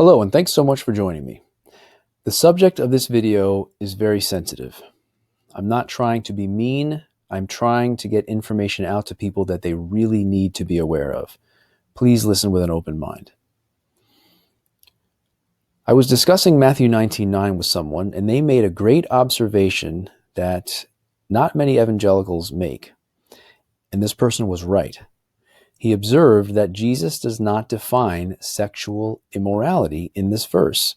Hello, and thanks so much for joining me. The subject of this video is very sensitive. I'm not trying to be mean. I'm trying to get information out to people that they really need to be aware of. Please listen with an open mind. I was discussing Matthew 19:9 with someone, and they made a great observation that not many evangelicals make. And this person was right. He observed that Jesus does not define sexual immorality in this verse.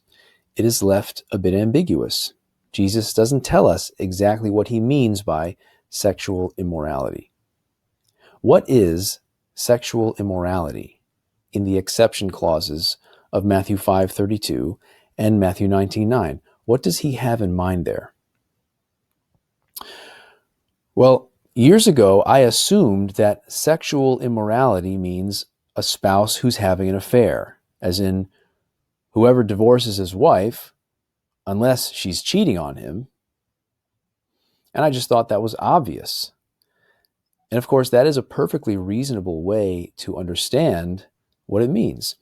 It is left a bit ambiguous. Jesus doesn't tell us exactly what he means by sexual immorality. What is sexual immorality in the exception clauses of Matthew 5:32 and Matthew 19:9? What does he have in mind there? Well, years ago, I assumed that sexual immorality means a spouse who's having an affair, as in whoever divorces his wife, unless she's cheating on him. And I just thought that was obvious. And of course, that is a perfectly reasonable way to understand what it means.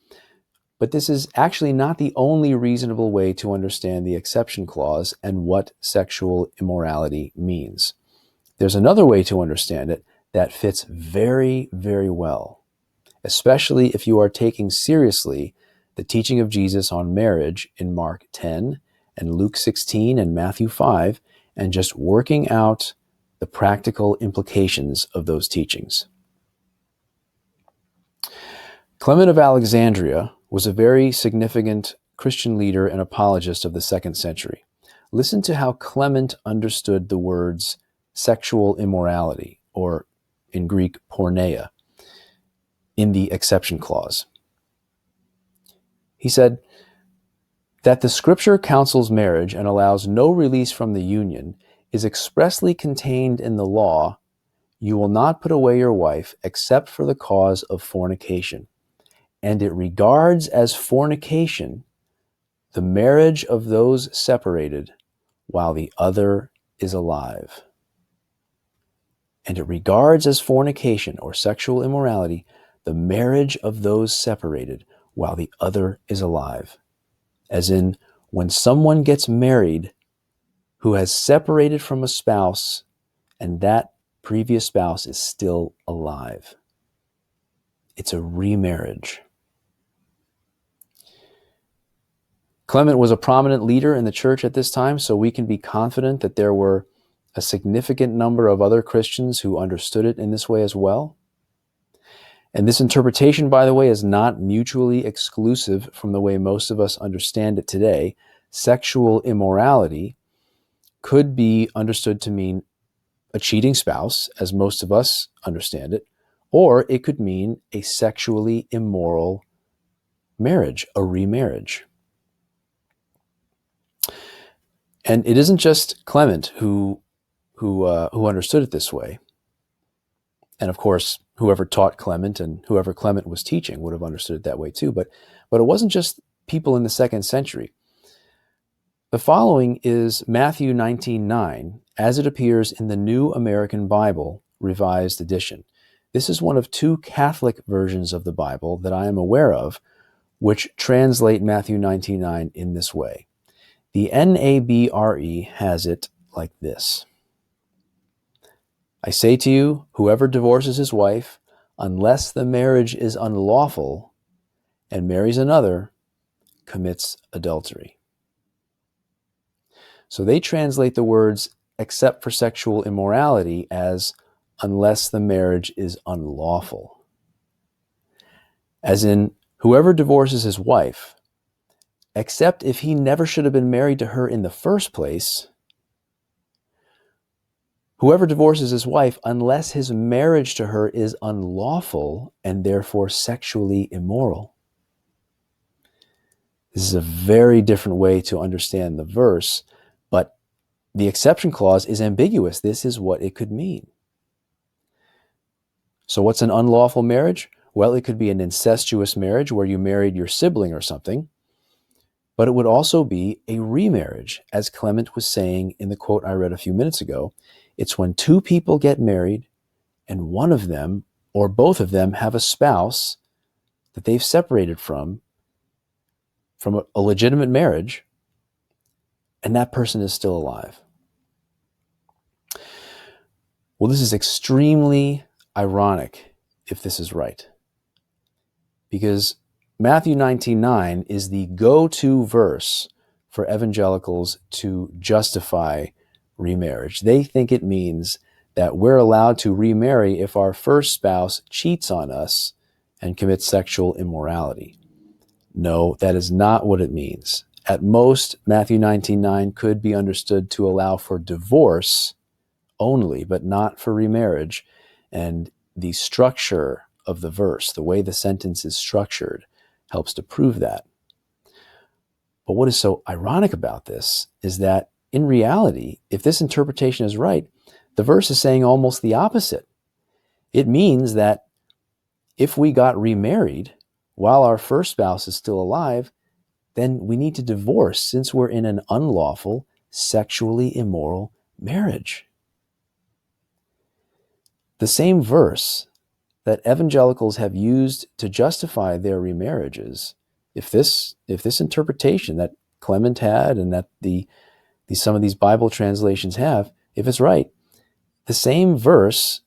But this is actually not the only reasonable way to understand the exception clause and what sexual immorality means. There's another way to understand it that fits very, very well, especially if you are taking seriously the teaching of Jesus on marriage in Mark 10 and Luke 16 and Matthew 5, and just working out the practical implications of those teachings. Clement of Alexandria was a very significant Christian leader and apologist of the 2nd century. Listen to how Clement understood the words sexual immorality, or in Greek, porneia, in the exception clause. He said that the scripture counsels marriage and allows no release from the union is expressly contained in the law, "You will not put away your wife except for the cause of fornication." And it regards as fornication the marriage of those separated while the other is alive. And it regards as fornication or sexual immorality the marriage of those separated while the other is alive. As in, when someone gets married who has separated from a spouse and that previous spouse is still alive. It's a remarriage. Clement was a prominent leader in the church at this time, so we can be confident that there were a significant number of other Christians who understood it in this way as well. And this interpretation, by the way, is not mutually exclusive from the way most of us understand it today. Sexual immorality could be understood to mean a cheating spouse, as most of us understand it, or it could mean a sexually immoral marriage, a remarriage. And it isn't just Clement who understood it this way. And of course, whoever taught Clement and whoever Clement was teaching would have understood it that way too. But it wasn't just people in the 2nd century. The following is Matthew 19:9, as it appears in the New American Bible, Revised Edition. This is one of 2 Catholic versions of the Bible that I am aware of, which translate Matthew 19:9 in this way. The NABRE has it like this. I say to you, whoever divorces his wife, unless the marriage is unlawful, and marries another, commits adultery. So they translate the words except for sexual immorality as unless the marriage is unlawful. As in, whoever divorces his wife, except if he never should have been married to her in the first place, whoever divorces his wife, unless his marriage to her is unlawful and therefore sexually immoral. This is a very different way to understand the verse, but the exception clause is ambiguous. This is what it could mean. So what's an unlawful marriage? Well, it could be an incestuous marriage where you married your sibling or something, but it would also be a remarriage, as Clement was saying in the quote I read a few minutes ago. It's when 2 people get married and one of them or both of them have a spouse that they've separated from from a legitimate marriage, and that person is still alive. Well, this is extremely ironic if this is right, because Matthew 19:9 is the go-to verse for evangelicals to justify remarriage. They think it means that we're allowed to remarry if our first spouse cheats on us and commits sexual immorality. No, that is not what it means. At most, Matthew 19:9 could be understood to allow for divorce only, but not for remarriage. And the structure of the verse, the way the sentence is structured, helps to prove that. But what is so ironic about this is that in reality, if this interpretation is right, the verse is saying almost the opposite. It means that if we got remarried while our first spouse is still alive, then we need to divorce since we're in an unlawful, sexually immoral marriage. The same verse that evangelicals have used to justify their remarriages, if this interpretation that Clement had and that some of these Bible translations have, if it's right, the same verse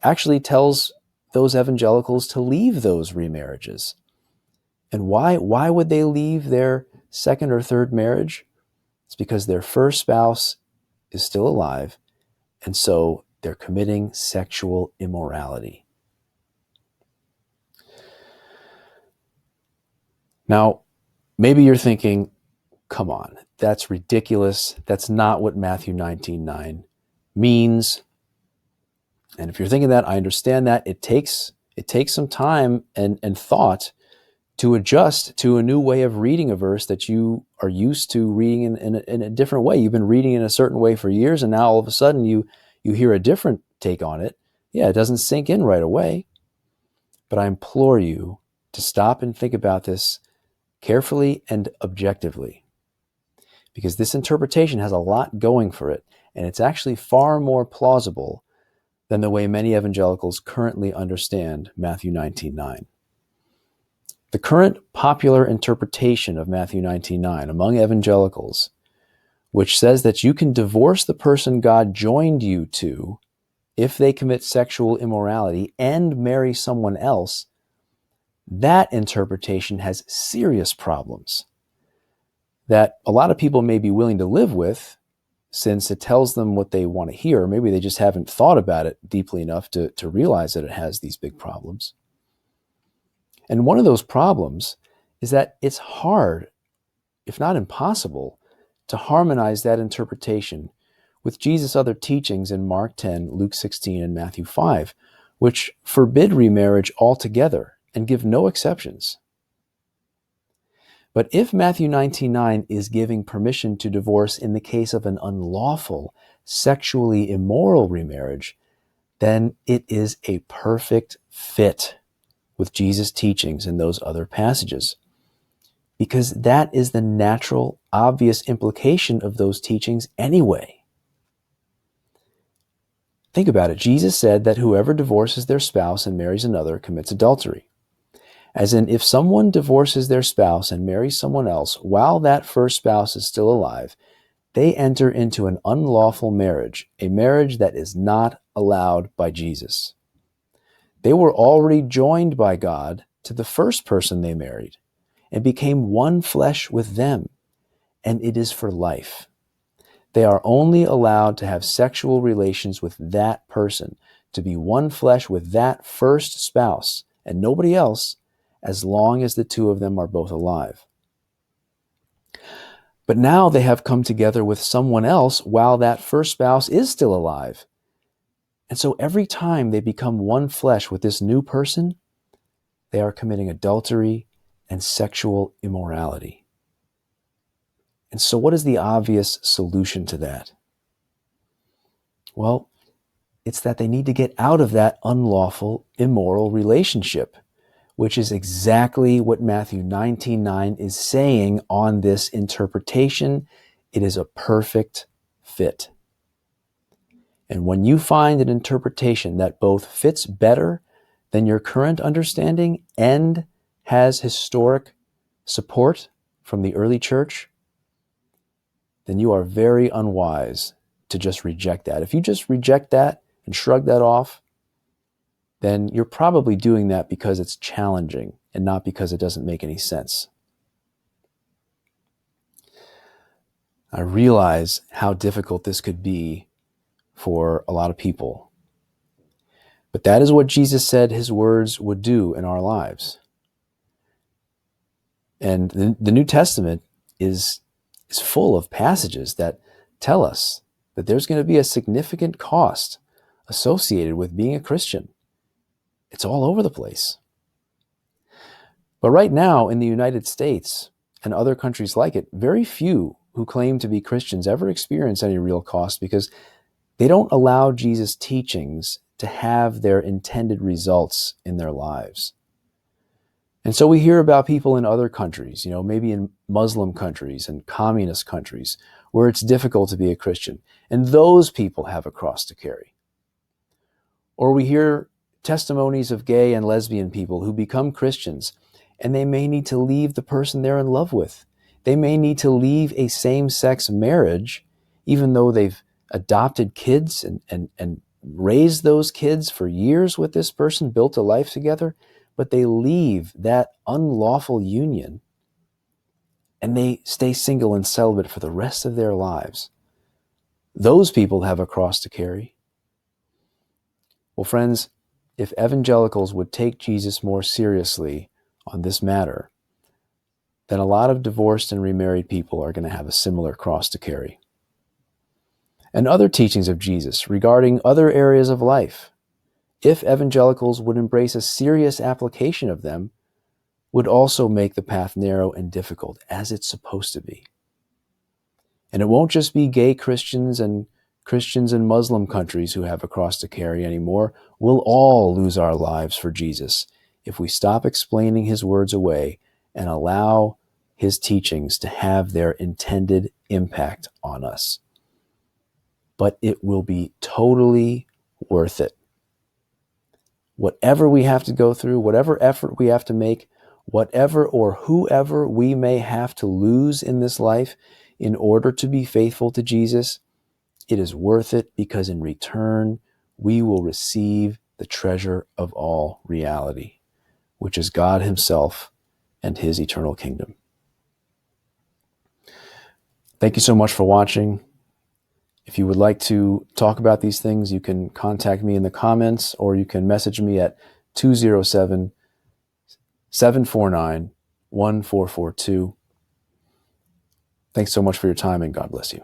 actually tells those evangelicals to leave those remarriages. And why would they leave their second or third marriage? It's because their first spouse is still alive, and so they're committing sexual immorality. Now, maybe you're thinking, come on, that's ridiculous. That's not what Matthew 19:9 means. And if you're thinking that, I understand that. It takes some time and thought to adjust to a new way of reading a verse that you are used to reading in a different way. You've been reading in a certain way for years, and now all of a sudden you hear a different take on it. Yeah, it doesn't sink in right away. But I implore you to stop and think about this carefully and objectively, because this interpretation has a lot going for it, and it's actually far more plausible than the way many evangelicals currently understand Matthew 19:9. The current popular interpretation of Matthew 19:9 among evangelicals, which says that you can divorce the person God joined you to if they commit sexual immorality and marry someone else, that interpretation has serious problems that a lot of people may be willing to live with, since it tells them what they want to hear. Maybe they just haven't thought about it deeply enough to realize that it has these big problems. And one of those problems is that it's hard, if not impossible, to harmonize that interpretation with Jesus' other teachings in Mark 10, Luke 16, and Matthew 5, which forbid remarriage altogether and give no exceptions. But if Matthew 19:9 is giving permission to divorce in the case of an unlawful, sexually immoral remarriage, then it is a perfect fit with Jesus' teachings in those other passages, because that is the natural, obvious implication of those teachings anyway. Think about it. Jesus said that whoever divorces their spouse and marries another commits adultery. As in, if someone divorces their spouse and marries someone else while that first spouse is still alive, they enter into an unlawful marriage, a marriage that is not allowed by Jesus. They were already joined by God to the first person they married and became one flesh with them, and it is for life. They are only allowed to have sexual relations with that person, to be one flesh with that first spouse and nobody else, as long as the two of them are both alive. But now they have come together with someone else while that first spouse is still alive. And so every time they become one flesh with this new person, they are committing adultery and sexual immorality. And so what is the obvious solution to that? Well, it's that they need to get out of that unlawful, immoral relationship, which is exactly what Matthew 19:9 is saying on this interpretation. It is a perfect fit. And when you find an interpretation that both fits better than your current understanding and has historic support from the early church, then you are very unwise to just reject that. If you just reject that and shrug that off, then you're probably doing that because it's challenging and not because it doesn't make any sense. I realize how difficult this could be for a lot of people. But that is what Jesus said his words would do in our lives. And the New Testament is full of passages that tell us that there's going to be a significant cost associated with being a Christian. It's all over the place. But right now in the United States and other countries like it, very few who claim to be Christians ever experience any real cost because they don't allow Jesus' teachings to have their intended results in their lives. And so we hear about people in other countries, maybe in Muslim countries and communist countries, where it's difficult to be a Christian. And those people have a cross to carry. Or we hear testimonies of gay and lesbian people who become Christians, and they may need to leave the person they're in love with. They may need to leave a same-sex marriage, even though they've adopted kids and raised those kids for years with this person, built a life together, but they leave that unlawful union and they stay single and celibate for the rest of their lives. Those people have a cross to carry. Well, friends, if evangelicals would take Jesus more seriously on this matter, then a lot of divorced and remarried people are going to have a similar cross to carry. And other teachings of Jesus regarding other areas of life, if evangelicals would embrace a serious application of them, would also make the path narrow and difficult, as it's supposed to be. And it won't just be gay Christians and Christians in Muslim countries who have a cross to carry anymore. We'll all lose our lives for Jesus if we stop explaining his words away and allow his teachings to have their intended impact on us. But it will be totally worth it. Whatever we have to go through, whatever effort we have to make, whatever or whoever we may have to lose in this life in order to be faithful to Jesus, it is worth it because in return, we will receive the treasure of all reality, which is God himself and his eternal kingdom. Thank you so much for watching. If you would like to talk about these things, you can contact me in the comments or you can message me at 207-749-1442. Thanks so much for your time and God bless you.